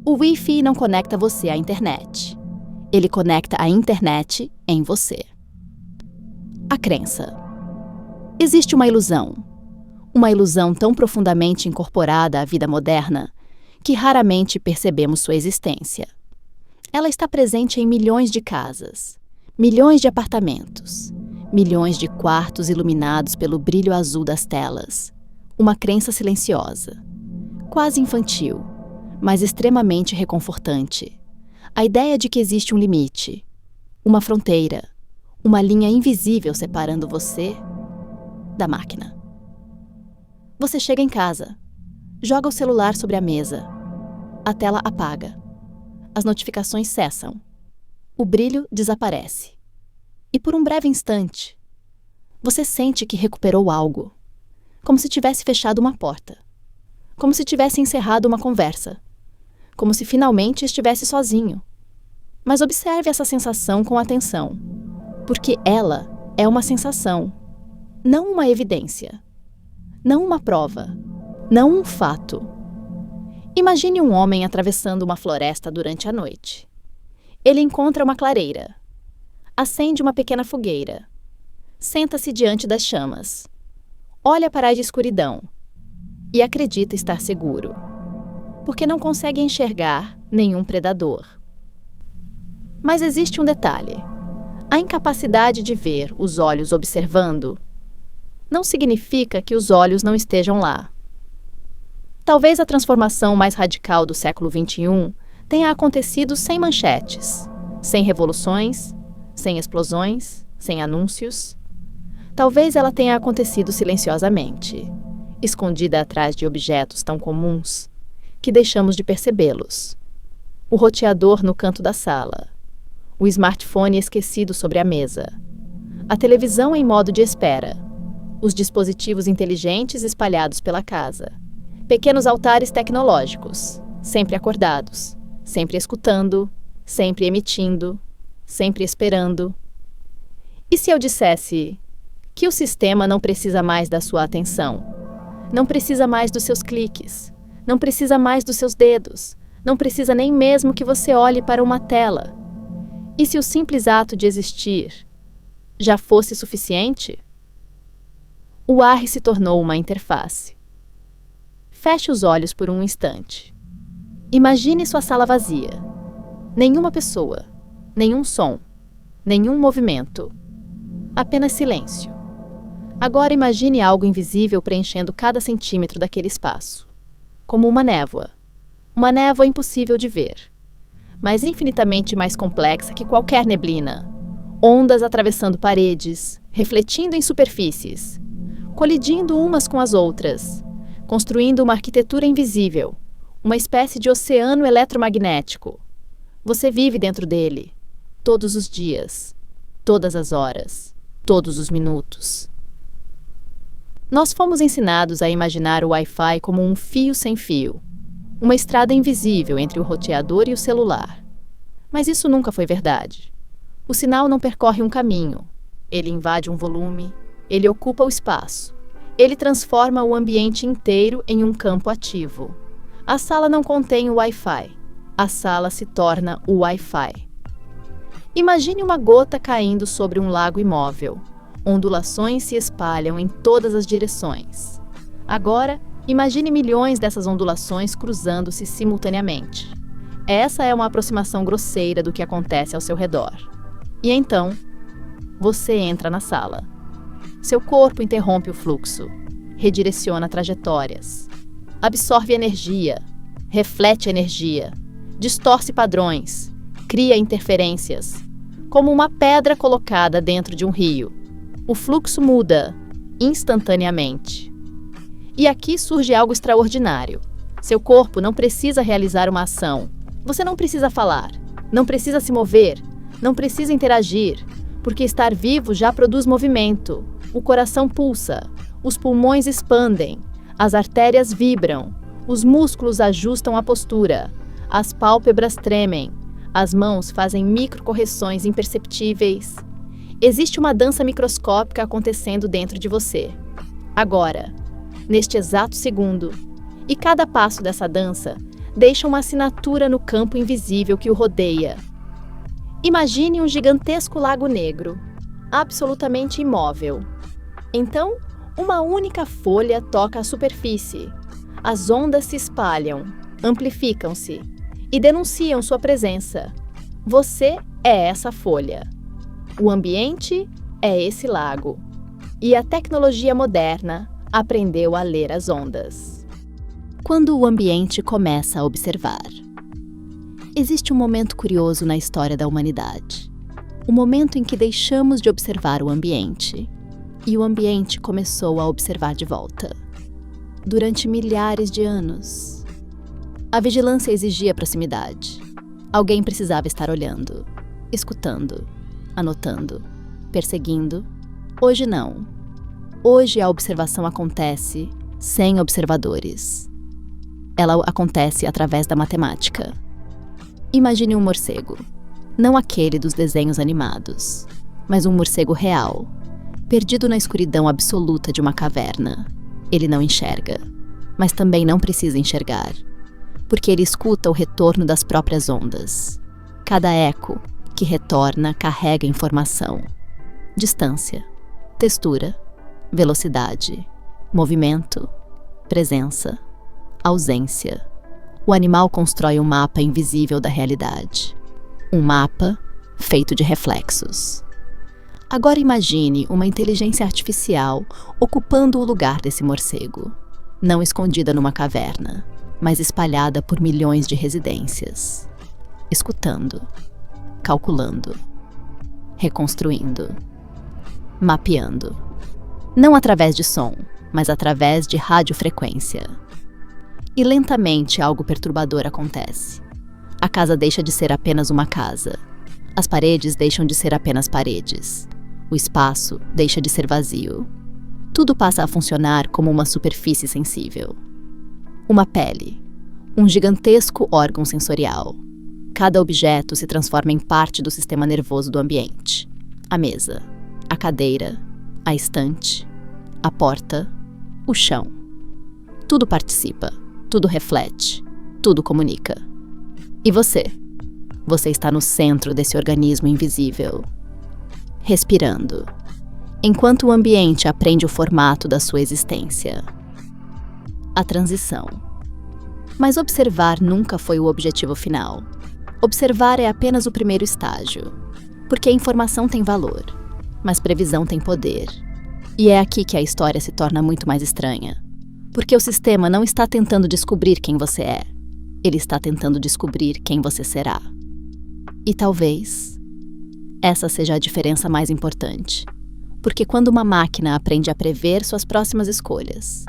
O Wi-Fi não conecta você à internet. Ele conecta a internet em você. A crença. Existe uma ilusão tão profundamente incorporada à vida moderna que raramente percebemos sua existência. Ela está presente em milhões de casas, milhões de apartamentos, milhões de quartos iluminados pelo brilho azul das telas. Uma crença silenciosa, quase infantil, mas extremamente reconfortante. A ideia de que existe um limite, uma fronteira, uma linha invisível separando você da máquina. Você chega em casa, joga o celular sobre a mesa. A tela apaga. As notificações cessam. O brilho desaparece. E por um breve instante, você sente que recuperou algo. Como se tivesse fechado uma porta. Como se tivesse encerrado uma conversa. Como se finalmente estivesse sozinho. Mas observe essa sensação com atenção. Porque ela é uma sensação, não uma evidência. Não uma prova. Não um fato. Imagine um homem atravessando uma floresta durante a noite. Ele encontra uma clareira. Acende uma pequena fogueira. Senta-se diante das chamas. Olha para a escuridão. E acredita estar seguro. Porque não consegue enxergar nenhum predador. Mas existe um detalhe. A incapacidade de ver os olhos observando não significa que os olhos não estejam lá. Talvez a transformação mais radical do século XXI tenha acontecido sem manchetes, sem revoluções, sem explosões, sem anúncios. Talvez ela tenha acontecido silenciosamente, escondida atrás de objetos tão comuns que deixamos de percebê-los. O roteador no canto da sala, o smartphone esquecido sobre a mesa, a televisão em modo de espera, os dispositivos inteligentes espalhados pela casa, pequenos altares tecnológicos, sempre acordados, sempre escutando, sempre emitindo, sempre esperando. E se eu dissesse que o sistema não precisa mais da sua atenção, não precisa mais dos seus cliques, não precisa mais dos seus dedos, não precisa nem mesmo que você olhe para uma tela? E se o simples ato de existir já fosse suficiente? O ar se tornou uma interface. Feche os olhos por um instante. Imagine sua sala vazia. Nenhuma pessoa, nenhum som, nenhum movimento. Apenas silêncio. Agora imagine algo invisível preenchendo cada centímetro daquele espaço. Como uma névoa. Uma névoa impossível de ver, mas infinitamente mais complexa que qualquer neblina. Ondas atravessando paredes, refletindo em superfícies, colidindo umas com as outras, construindo uma arquitetura invisível, uma espécie de oceano eletromagnético. Você vive dentro dele, todos os dias, todas as horas, todos os minutos. Nós fomos ensinados a imaginar o Wi-Fi como um fio sem fio, uma estrada invisível entre o roteador e o celular. Mas isso nunca foi verdade. O sinal não percorre um caminho. Ele invade um volume, ele ocupa o espaço. Ele transforma o ambiente inteiro em um campo ativo. A sala não contém o Wi-Fi. A sala se torna o Wi-Fi. Imagine uma gota caindo sobre um lago imóvel. Ondulações se espalham em todas as direções. Agora, imagine milhões dessas ondulações cruzando-se simultaneamente. Essa é uma aproximação grosseira do que acontece ao seu redor. E então, você entra na sala. Seu corpo interrompe o fluxo, redireciona trajetórias, absorve energia, reflete energia, distorce padrões, cria interferências, como uma pedra colocada dentro de um rio. O fluxo muda instantaneamente. E aqui surge algo extraordinário. Seu corpo não precisa realizar uma ação. Você não precisa falar, não precisa se mover, não precisa interagir, porque estar vivo já produz movimento. O coração pulsa, os pulmões expandem, as artérias vibram, os músculos ajustam a postura, as pálpebras tremem, as mãos fazem microcorreções imperceptíveis. Existe uma dança microscópica acontecendo dentro de você. Agora, neste exato segundo. E cada passo dessa dança deixa uma assinatura no campo invisível que o rodeia. Imagine um gigantesco lago negro, absolutamente imóvel. Então, uma única folha toca a superfície. As ondas se espalham, amplificam-se e denunciam sua presença. Você é essa folha. O ambiente é esse lago. E a tecnologia moderna aprendeu a ler as ondas. Quando o ambiente começa a observar. Existe um momento curioso na história da humanidade. O momento em que deixamos de observar o ambiente e o ambiente começou a observar de volta. Durante milhares de anos, a vigilância exigia proximidade. Alguém precisava estar olhando, escutando, anotando, perseguindo. Hoje não. Hoje a observação acontece sem observadores. Ela acontece através da matemática. Imagine um morcego. Não aquele dos desenhos animados, mas um morcego real, perdido na escuridão absoluta de uma caverna. Ele não enxerga, mas também não precisa enxergar, porque ele escuta o retorno das próprias ondas. Cada eco que retorna carrega informação. Distância, textura, velocidade, movimento, presença, ausência. O animal constrói um mapa invisível da realidade. Um mapa feito de reflexos. Agora imagine uma inteligência artificial ocupando o lugar desse morcego. Não escondida numa caverna, mas espalhada por milhões de residências. Escutando, calculando, reconstruindo, mapeando. Não através de som, mas através de radiofrequência. E lentamente algo perturbador acontece. A casa deixa de ser apenas uma casa. As paredes deixam de ser apenas paredes. O espaço deixa de ser vazio. Tudo passa a funcionar como uma superfície sensível. Uma pele. Um gigantesco órgão sensorial. Cada objeto se transforma em parte do sistema nervoso do ambiente. A mesa, a cadeira, a estante, a porta, o chão. Tudo participa, tudo reflete, tudo comunica. E você? Você está no centro desse organismo invisível, respirando, enquanto o ambiente aprende o formato da sua existência. A transição. Mas observar nunca foi o objetivo final. Observar é apenas o primeiro estágio, porque a informação tem valor, mas previsão tem poder. E é aqui que a história se torna muito mais estranha, porque o sistema não está tentando descobrir quem você é, ele está tentando descobrir quem você será. E talvez essa seja a diferença mais importante, porque quando uma máquina aprende a prever suas próximas escolhas,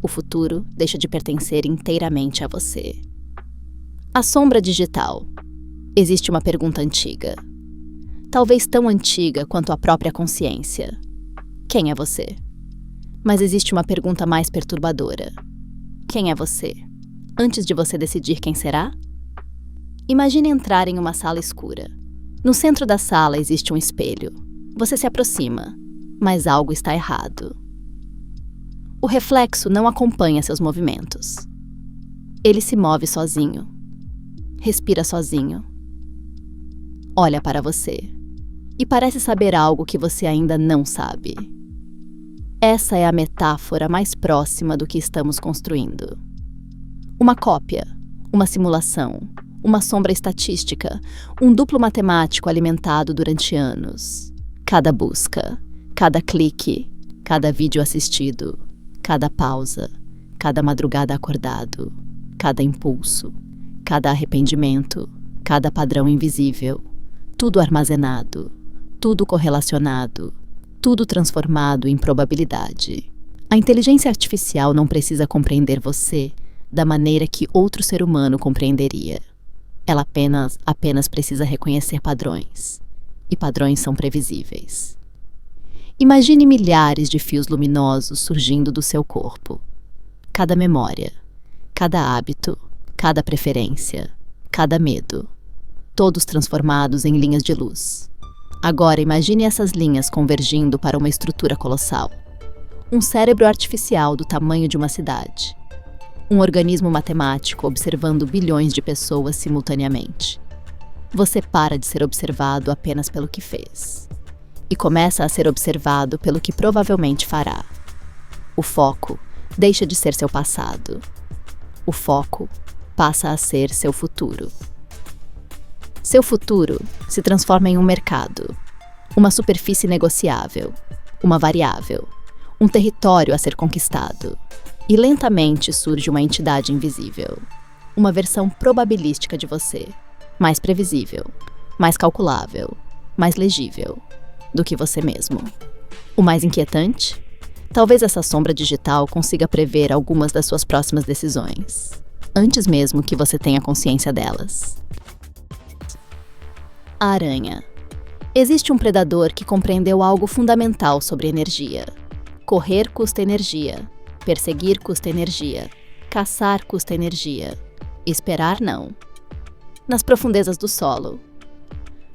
o futuro deixa de pertencer inteiramente a você. A sombra digital. Existe uma pergunta antiga, talvez tão antiga quanto a própria consciência. Quem é você? Mas existe uma pergunta mais perturbadora. Quem é você? Antes de você decidir quem será? Imagine entrar em uma sala escura. No centro da sala existe um espelho. Você se aproxima, mas algo está errado. O reflexo não acompanha seus movimentos. Ele se move sozinho. Respira sozinho. Olha para você. E parece saber algo que você ainda não sabe. Essa é a metáfora mais próxima do que estamos construindo. Uma cópia, uma simulação, uma sombra estatística, um duplo matemático alimentado durante anos. Cada busca, cada clique, cada vídeo assistido, cada pausa, cada madrugada acordado, cada impulso, cada arrependimento, cada padrão invisível, tudo armazenado, tudo correlacionado, tudo transformado em probabilidade. A inteligência artificial não precisa compreender você da maneira que outro ser humano compreenderia. Ela apenas precisa reconhecer padrões. E padrões são previsíveis. Imagine milhares de fios luminosos surgindo do seu corpo. Cada memória, cada hábito, cada preferência, cada medo. Todos transformados em linhas de luz. Agora imagine essas linhas convergindo para uma estrutura colossal. Um cérebro artificial do tamanho de uma cidade. Um organismo matemático observando bilhões de pessoas simultaneamente. Você para de ser observado apenas pelo que fez e começa a ser observado pelo que provavelmente fará. O foco deixa de ser seu passado. O foco passa a ser seu futuro. Seu futuro se transforma em um mercado, uma superfície negociável, uma variável, um território a ser conquistado. E lentamente surge uma entidade invisível, uma versão probabilística de você, mais previsível, mais calculável, mais legível do que você mesmo. O mais inquietante? Talvez essa sombra digital consiga prever algumas das suas próximas decisões, antes mesmo que você tenha consciência delas. A aranha. Existe um predador que compreendeu algo fundamental sobre energia. Correr custa energia. Perseguir custa energia. Caçar custa energia. Esperar não. Nas profundezas do solo.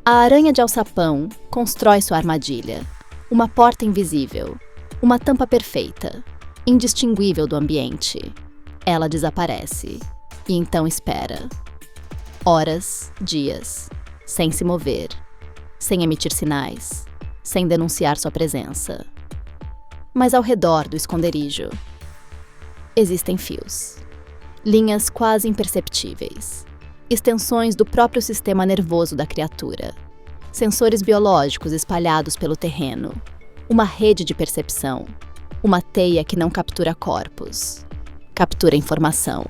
A aranha de alçapão constrói sua armadilha. Uma porta invisível. Uma tampa perfeita. Indistinguível do ambiente. Ela desaparece. E então espera. Horas, dias. Sem se mover. Sem emitir sinais. Sem denunciar sua presença. Mas ao redor do esconderijo existem fios, linhas quase imperceptíveis, extensões do próprio sistema nervoso da criatura, sensores biológicos espalhados pelo terreno, uma rede de percepção, uma teia que não captura corpos, captura informação.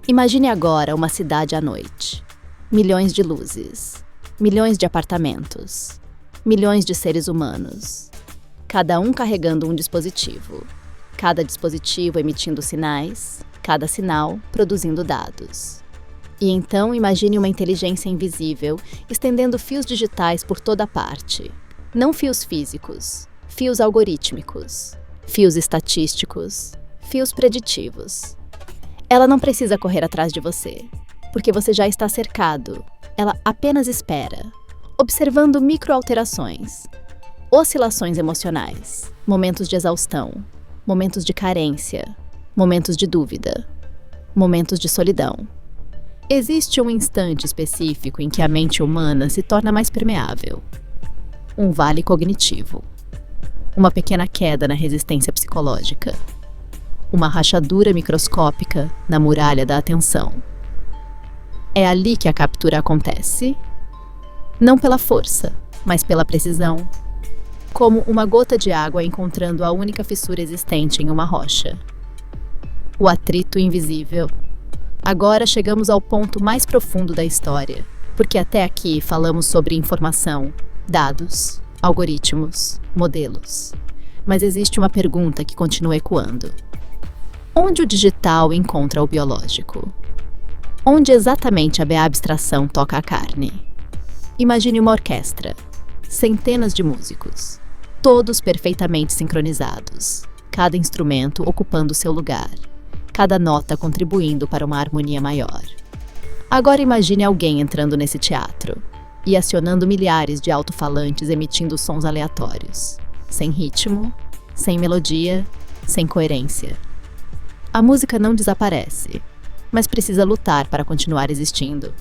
Imagine agora uma cidade à noite, milhões de luzes, milhões de apartamentos, milhões de seres humanos, cada um carregando um dispositivo. Cada dispositivo emitindo sinais, cada sinal produzindo dados. E então imagine uma inteligência invisível estendendo fios digitais por toda parte. Não fios físicos, fios algorítmicos, fios estatísticos, fios preditivos. Ela não precisa correr atrás de você, porque você já está cercado. Ela apenas espera, observando microalterações, oscilações emocionais, momentos de exaustão, momentos de carência, momentos de dúvida, momentos de solidão. Existe um instante específico em que a mente humana se torna mais permeável. Um vale cognitivo. Uma pequena queda na resistência psicológica. Uma rachadura microscópica na muralha da atenção. É ali que a captura acontece. Não pela força, mas pela precisão. Como uma gota de água encontrando a única fissura existente em uma rocha. O atrito invisível. Agora chegamos ao ponto mais profundo da história, porque até aqui falamos sobre informação, dados, algoritmos, modelos. Mas existe uma pergunta que continua ecoando. Onde o digital encontra o biológico? Onde exatamente a abstração toca a carne? Imagine uma orquestra, centenas de músicos, todos perfeitamente sincronizados, cada instrumento ocupando seu lugar, cada nota contribuindo para uma harmonia maior. Agora imagine alguém entrando nesse teatro e acionando milhares de alto-falantes emitindo sons aleatórios, sem ritmo, sem melodia, sem coerência. A música não desaparece, mas precisa lutar para continuar existindo.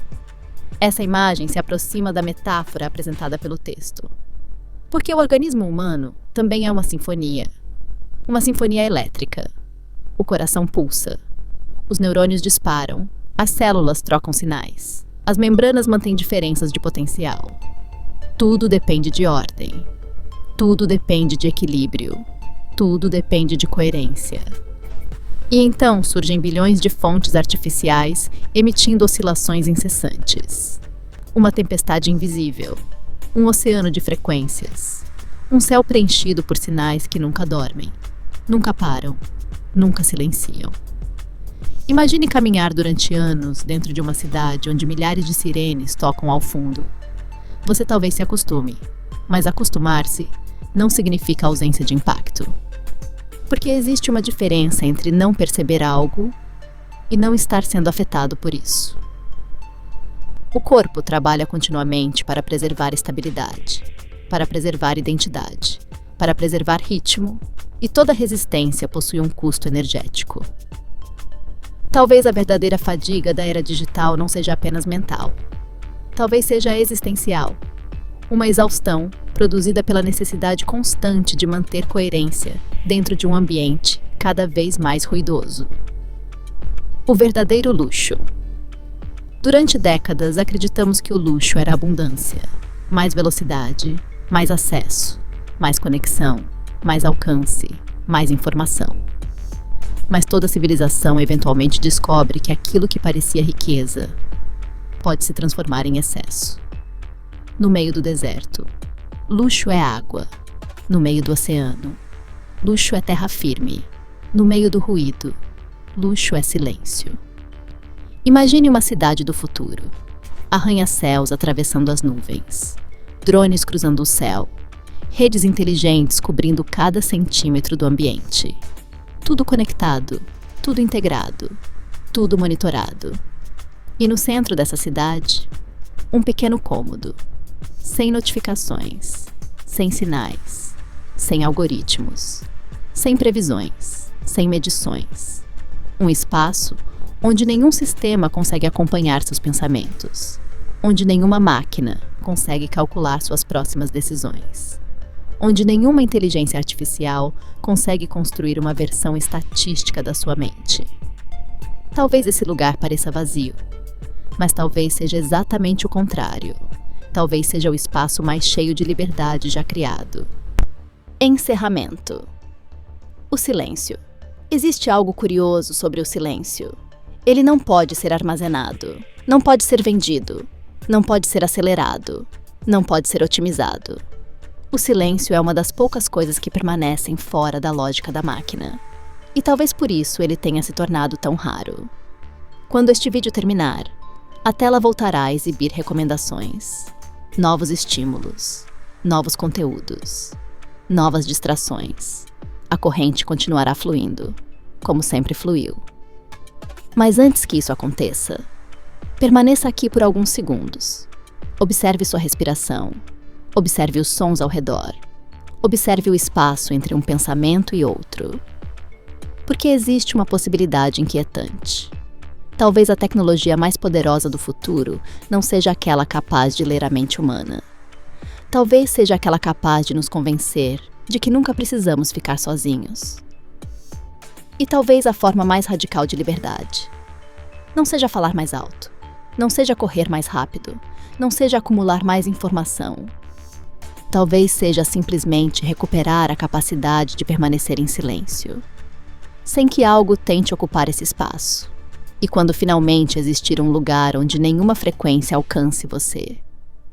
Essa imagem se aproxima da metáfora apresentada pelo texto. Porque o organismo humano também é uma sinfonia elétrica. O coração pulsa, os neurônios disparam, as células trocam sinais, as membranas mantêm diferenças de potencial. Tudo depende de ordem, tudo depende de equilíbrio, tudo depende de coerência. E então surgem bilhões de fontes artificiais emitindo oscilações incessantes. Uma tempestade invisível. Um oceano de frequências. Um céu preenchido por sinais que nunca dormem, nunca param, nunca silenciam. Imagine caminhar durante anos dentro de uma cidade onde milhares de sirenes tocam ao fundo. Você talvez se acostume, mas acostumar-se não significa ausência de impacto. Porque existe uma diferença entre não perceber algo e não estar sendo afetado por isso. O corpo trabalha continuamente para preservar estabilidade, para preservar identidade, para preservar ritmo, e toda resistência possui um custo energético. Talvez a verdadeira fadiga da era digital não seja apenas mental. Talvez seja existencial. Uma exaustão produzida pela necessidade constante de manter coerência dentro de um ambiente cada vez mais ruidoso. O verdadeiro luxo. Durante décadas, acreditamos que o luxo era abundância, mais velocidade, mais acesso, mais conexão, mais alcance, mais informação. Mas toda civilização eventualmente descobre que aquilo que parecia riqueza pode se transformar em excesso. No meio do deserto, luxo é água. No meio do oceano, luxo é terra firme. No meio do ruído, luxo é silêncio. Imagine uma cidade do futuro. Arranha-céus atravessando as nuvens, drones cruzando o céu, redes inteligentes cobrindo cada centímetro do ambiente. Tudo conectado, tudo integrado, tudo monitorado. E no centro dessa cidade, um pequeno cômodo, sem notificações, sem sinais, sem algoritmos, sem previsões, sem medições. Um espaço onde nenhum sistema consegue acompanhar seus pensamentos, onde nenhuma máquina consegue calcular suas próximas decisões, onde nenhuma inteligência artificial consegue construir uma versão estatística da sua mente. Talvez esse lugar pareça vazio, mas talvez seja exatamente o contrário. Talvez seja o espaço mais cheio de liberdade já criado. Encerramento. O silêncio. Existe algo curioso sobre o silêncio. Ele não pode ser armazenado, não pode ser vendido, não pode ser acelerado, não pode ser otimizado. O silêncio é uma das poucas coisas que permanecem fora da lógica da máquina. E talvez por isso ele tenha se tornado tão raro. Quando este vídeo terminar, a tela voltará a exibir recomendações, novos estímulos, novos conteúdos, novas distrações. A corrente continuará fluindo, como sempre fluiu. Mas antes que isso aconteça, permaneça aqui por alguns segundos. Observe sua respiração. Observe os sons ao redor. Observe o espaço entre um pensamento e outro. Porque existe uma possibilidade inquietante. Talvez a tecnologia mais poderosa do futuro não seja aquela capaz de ler a mente humana. Talvez seja aquela capaz de nos convencer de que nunca precisamos ficar sozinhos. E talvez a forma mais radical de liberdade. Não seja falar mais alto. Não seja correr mais rápido. Não seja acumular mais informação. Talvez seja simplesmente recuperar a capacidade de permanecer em silêncio, sem que algo tente ocupar esse espaço. E quando finalmente existir um lugar onde nenhuma frequência alcance você,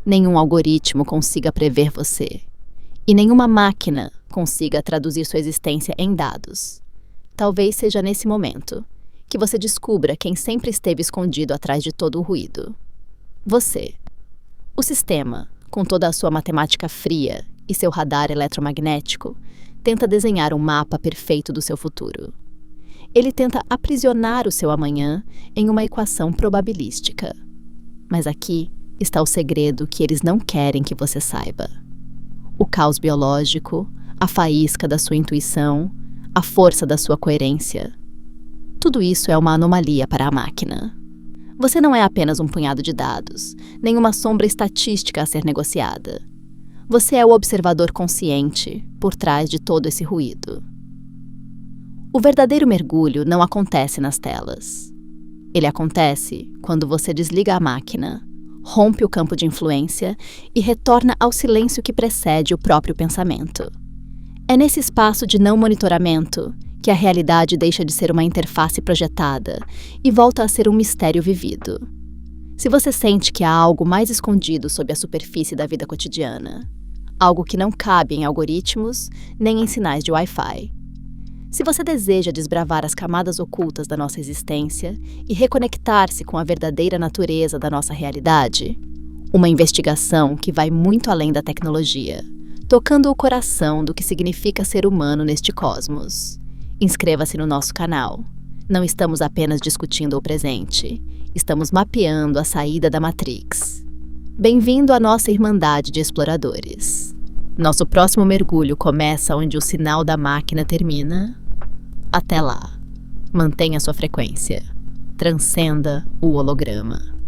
nenhum algoritmo consiga prever você, e nenhuma máquina consiga traduzir sua existência em dados, talvez seja nesse momento que você descubra quem sempre esteve escondido atrás de todo o ruído. Você. O sistema, com toda a sua matemática fria e seu radar eletromagnético, tenta desenhar um mapa perfeito do seu futuro. Ele tenta aprisionar o seu amanhã em uma equação probabilística. Mas aqui está o segredo que eles não querem que você saiba. O caos biológico, a faísca da sua intuição, a força da sua coerência. Tudo isso é uma anomalia para a máquina. Você não é apenas um punhado de dados, nem uma sombra estatística a ser negociada. Você é o observador consciente por trás de todo esse ruído. O verdadeiro mergulho não acontece nas telas. Ele acontece quando você desliga a máquina, rompe o campo de influência e retorna ao silêncio que precede o próprio pensamento. É nesse espaço de não monitoramento que a realidade deixa de ser uma interface projetada e volta a ser um mistério vivido. Se você sente que há algo mais escondido sob a superfície da vida cotidiana, algo que não cabe em algoritmos nem em sinais de Wi-Fi. Se você deseja desbravar as camadas ocultas da nossa existência e reconectar-se com a verdadeira natureza da nossa realidade, uma investigação que vai muito além da tecnologia, tocando o coração do que significa ser humano neste cosmos. Inscreva-se no nosso canal. Não estamos apenas discutindo o presente, estamos mapeando a saída da Matrix. Bem-vindo à nossa Irmandade de Exploradores. Nosso próximo mergulho começa onde o sinal da máquina termina. Até lá. Mantenha sua frequência. transcenda o holograma.